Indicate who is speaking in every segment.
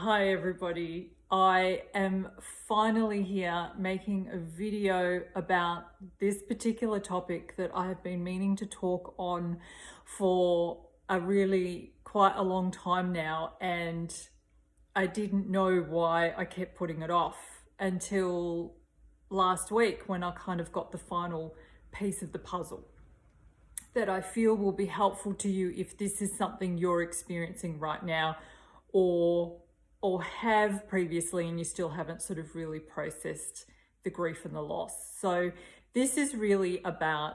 Speaker 1: Hi everybody, I am finally here making a video about this particular topic that I have been meaning to talk on for a really quite a long time now, and I didn't know why I kept putting it off until last week when I kind of got the final piece of the puzzle that I feel will be helpful to you if this is something you're experiencing right now, or have previously and you still haven't sort of really processed the grief and the loss. So this is really about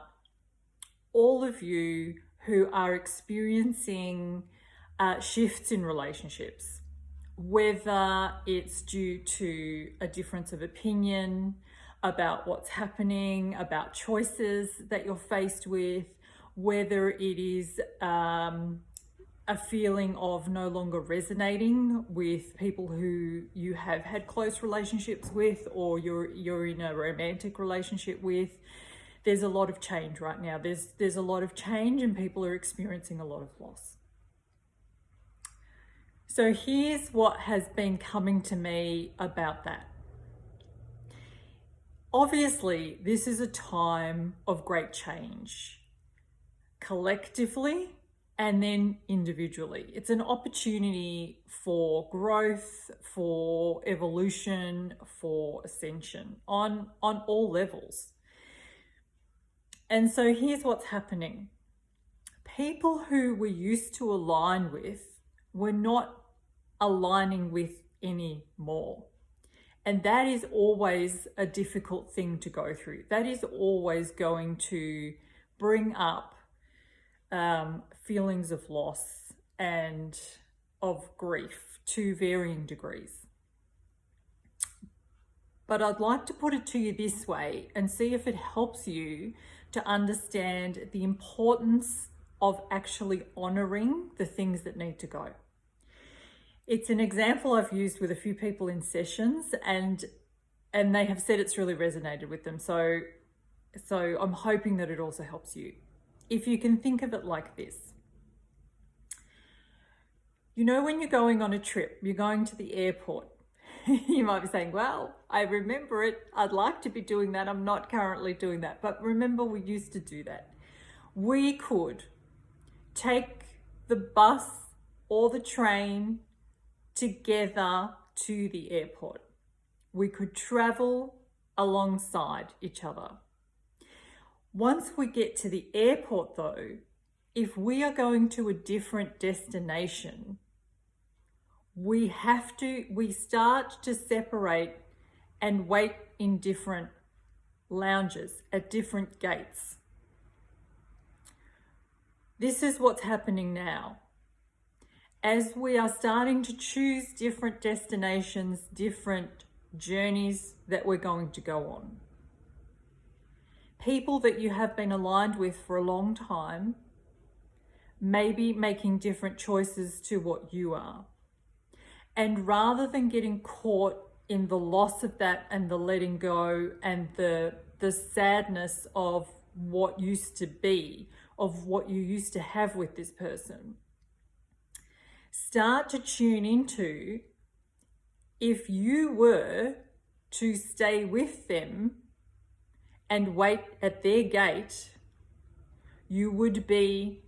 Speaker 1: all of you who are experiencing shifts in relationships, whether it's due to a difference of opinion about what's happening, about choices that you're faced with, whether it is a feeling of no longer resonating with people who you have had close relationships with, or you're in a romantic relationship with. There's a lot of change right now. There's a lot of change and people are experiencing a lot of loss. So here's what has been coming to me about that. Obviously, this is a time of great change, collectively and then individually. It's an opportunity for growth, for evolution, for ascension on all levels. And so here's what's happening. People who we used to align with, we're not aligning with anymore. And that is always a difficult thing to go through. That is always going to bring up feelings of loss and of grief to varying degrees. But I'd like to put it to you this way and see if it helps you to understand the importance of actually honoring the things that need to go. It's an example I've used with a few people in sessions, and they have said it's really resonated with them. So I'm hoping that it also helps you. If you can think of it like this. You know, when you're going on a trip, you're going to the airport, you might be saying, well, I remember it. I'd like to be doing that. I'm not currently doing that. But remember, we used to do that. We could take the bus or the train together to the airport. We could travel alongside each other. Once we get to the airport though, if we are going to a different destination, we start to separate and wait in different lounges at different gates. This is what's happening now. As we are starting to choose different destinations, different journeys that we're going to go on. People that you have been aligned with for a long time may be making different choices to what you are. And rather than getting caught in the loss of that and the letting go and the sadness of what used to be, of what you used to have with this person, start to tune into, if you were to stay with them and wait at their gate, you would be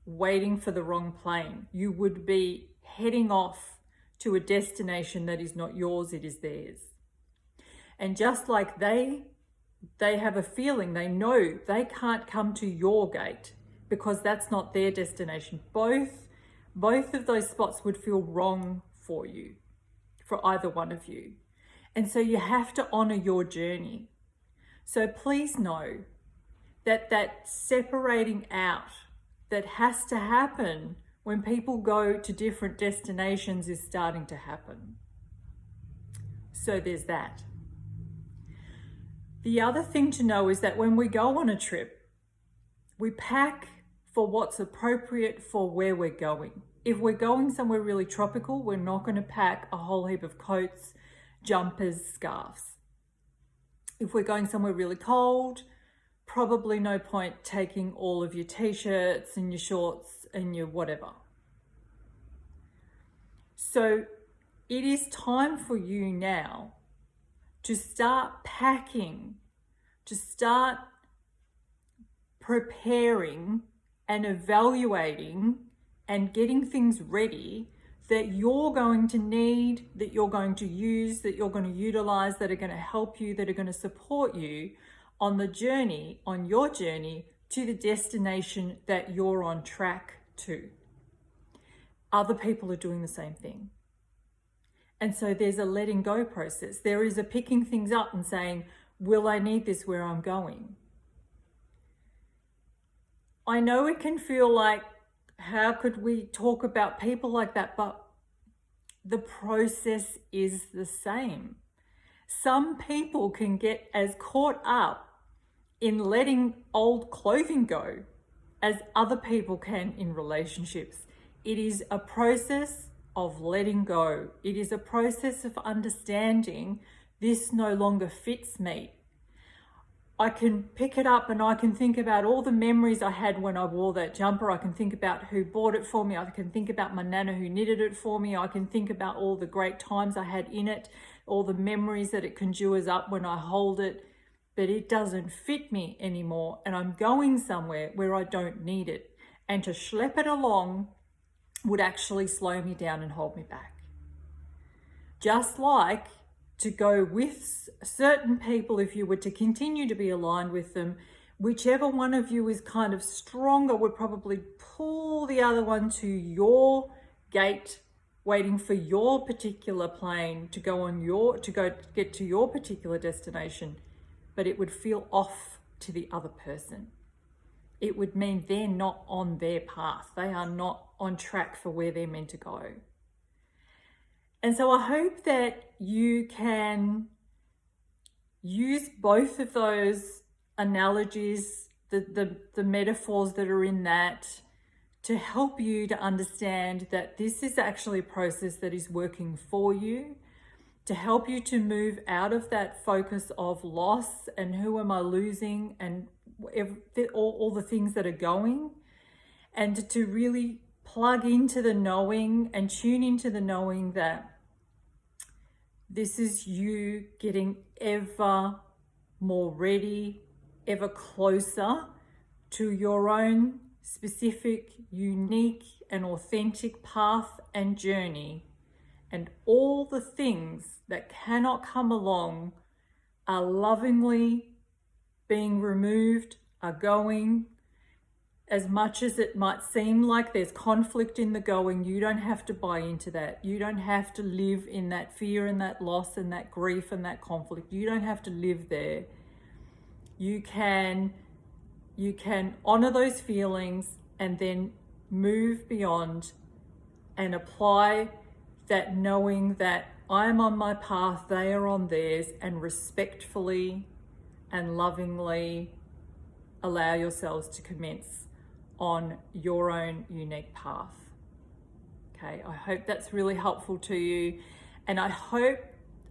Speaker 1: waiting for the wrong plane. You would be heading off to a destination that is not yours, it is theirs. And just like they have a feeling, they know they can't come to your gate because that's not their destination. Both of those spots would feel wrong for you, for either one of you. And so you have to honor your journey. So please know that separating out that has to happen when people go to different destinations is starting to happen. So there's that. The other thing to know is that when we go on a trip, we pack for what's appropriate for where we're going. If we're going somewhere really tropical, we're not going to pack a whole heap of coats, jumpers, scarves. If we're going somewhere really cold, probably no point taking all of your t-shirts and your shorts and your whatever. So it is time for you now to start packing, to start preparing and evaluating and getting things ready that you're going to need, that you're going to use, that you're going to utilize, that are going to help you, that are going to support you on the journey, on your journey to the destination that you're on track to. Other people are doing the same thing. And so there's a letting go process. There is a picking things up and saying, will I need this where I'm going? I know it can feel like, how could we talk about people like that? But the process is the same. Some people can get as caught up in letting old clothing go as other people can in relationships. It is a process of letting go. It is a process of understanding this no longer fits me. I can pick it up and I can think about all the memories I had when I wore that jumper. I can think about who bought it for me. I can think about my nana who knitted it for me. I can think about all the great times I had in it, all the memories that it conjures up when I hold it. But it doesn't fit me anymore, and I'm going somewhere where I don't need it. And to schlep it along would actually slow me down and hold me back. Just like to go with certain people, if you were to continue to be aligned with them, whichever one of you is kind of stronger would probably pull the other one to your gate, waiting for your particular plane to go get to your particular destination, but it would feel off to the other person. It would mean they're not on their path. They are not on track for where they're meant to go. And so I hope that you can use both of those analogies, the metaphors that are in that, to help you to understand that this is actually a process that is working for you, to help you to move out of that focus of loss and who am I losing and all the things that are going, and to really plug into the knowing and tune into the knowing that this is you getting ever more ready, ever closer to your own specific, unique and authentic path and journey. And all the things that cannot come along are lovingly being removed, are going. As much as it might seem like there's conflict in the going, you don't have to buy into that. You don't have to live in that fear and that loss and that grief and that conflict. You don't have to live there. You can honor those feelings and then move beyond and apply that knowing that I'm on my path, they are on theirs, and respectfully and lovingly allow yourselves to commence on your own unique path. Okay, I hope that's really helpful to you, and I hope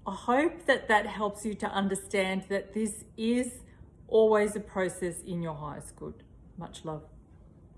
Speaker 1: that helps you to understand that this is always a process in your highest good. Much love.